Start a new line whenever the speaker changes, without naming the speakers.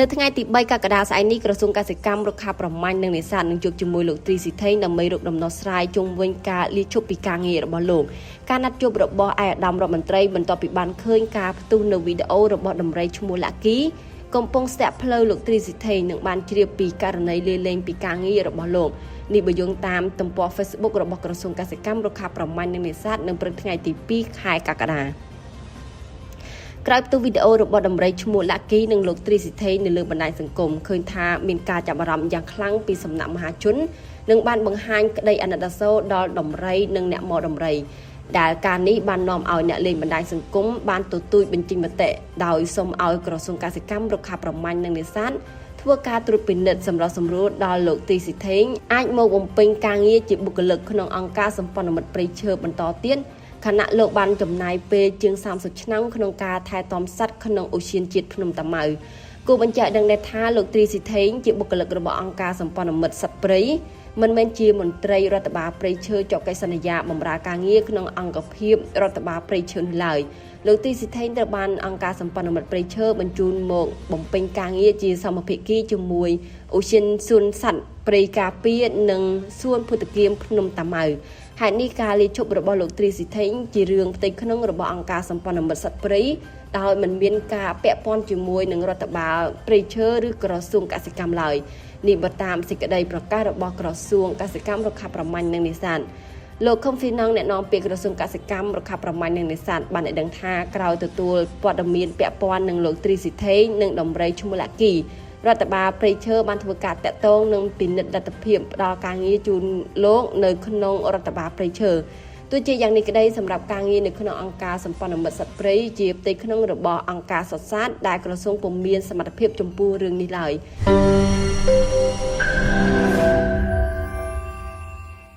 នៅថ្ងៃទី3កក្កដាស្អែកនេះក្រសួងកសិកម្មរុក្ខាប្រមាញ់និងនេសាទនឹងជួបជាមួយលោកទ្រីស៊ីថេងដើម្បីរកដំណោះស្រាយជុំវិញការលាឈប់ពីការងាររបស់លោកការណាត់ជួបរបស់ឯកឧត្តមរដ្ឋមន្ត្រីបន្ទាប់ពីបានឃើញការផ្ទុះនៅវីដេអូរបស់ដំរីឈ្មោះឡាគីកំពុងស្ទាក់ផ្លូវលោកទ្រីស៊ីថេងនឹងបានជ្រាបពីករណីលាលែងពីការងាររបស់លោកនេះបើយោងតាមទំព័រ Facebook របស់ក្រសួងកសិកម្មរុក្ខាប្រមាញ់និងនេសាទនៅព្រឹកថ្ងៃទី2ខែកក្កដាក្រោយផ្ទុះវីដេអូរបស់ដំរីឈ្មោះឡាគីនិងលោកទ្រីស៊ីថេងនៅលើបណ្ដាញសង្គមឃើញថាមានការចាប់អារម្មណ៍យ៉ាងខ្លាំងពីសំណាក់មហាជននិងបានបង្ហាញក្តីអាណិតអាសូរដល់ដំរីនិងអ្នកមកដំរីដែលការនេះបាននាំឲ្យអ្នកលេងបណ្ដាញសង្គមបានទទូចបញ្ចេញមតិដោយសូមឲ្យក្រសួងកសិកម្មរុក្ខាប្រមាញ់និងនេសាទធ្វើការត្រួតពិនិត្យសម្រាប់សម្រួលដល់លោកទ្រីស៊ីថេងអាចមកបំពេញការងារជាបុគ្គលិកក្នុងអង្គការសម្ព័ន្ធមិត្តព្រៃឈើបន្តទៀតខណៈលោកបានចំណាយពេលជាង30ឆ្នាំក្នុងការថែទាំសត្វក្នុងឧទ្យានជាតិភ្នំតាម៉ៅគូបញ្ជាក់ដឹងដែរថាលោកទ្រីស៊ីថេងជាបុគ្គលិករបស់អង្គការសម្ព័ន្ធមិត្តសត្វព្រៃមិនមែនជាមន្ត្រីរដ្ឋបាលព្រៃឈើចុះកិច្ចសន្យាបម្រើការងារក្នុងអង្គភាពរដ្ឋបាលព្រៃឈើនោះឡើយលោកទ្រីស៊ីថេងត្រូវបានអង្គការសម្ព័ន្ធមិត្តព្រៃឈើបញ្ជូនមកបំពេញការងារជាសមភាគីជាមួយឧទ្យានសួនសត្វព្រៃការពារនិងសួនភូតគាមភ្នំតាម៉ៅហេតុនេះការលាឈប់របស់លោកទ្រីស៊ីថេងជារឿងផ្ទៃក្នុងរបស់អង្គការសម្ព័ន្ធមិត្តសត្វព្រៃដោយមិនមានការពាក់ព័ន្ធជាមួយនឹងរដ្ឋបាលព្រៃឈើឬក្រសួងកសិកម្មឡើយនេះបើតាមសេចក្តីប្រកាសរបស់ក្រសួងកសិកម្មរុក្ខាប្រមាញ់និងនេសាទលោកខុំហ្វីណងអ្នកនាំពាក្យក្រសួងកសិកម្មរុក្ខាប្រមាញ់និងនេសាទបានឲ្យដឹងថាក្រោយទទួលព័ត៌មានពាក់ព័ន្ធនឹងលោកទ្រីស៊ីថេងនិងដំរីឈ្មោះឡាគីរដ្ឋបាលព្រៃឈើបានធ្វើការតាក់ទងនិងពិនិត្យលទ្ធភាពផ្ដល់ការងារជូនលោកនៅក្នុងរដ្ឋបាលព្រៃឈើទោះជាយ៉ាងនេះក្តីសម្រាប់ការងារនៅក្នុងអង្គការសម្ព័ន្ធមិត្តសត្វព្រៃជាផ្ទៃក្នុងរបស់អង្គការសុខសាស្ត្រដែលក្រសួងពុំមានសមត្ថភាពចំពោះរឿងនេះឡើយ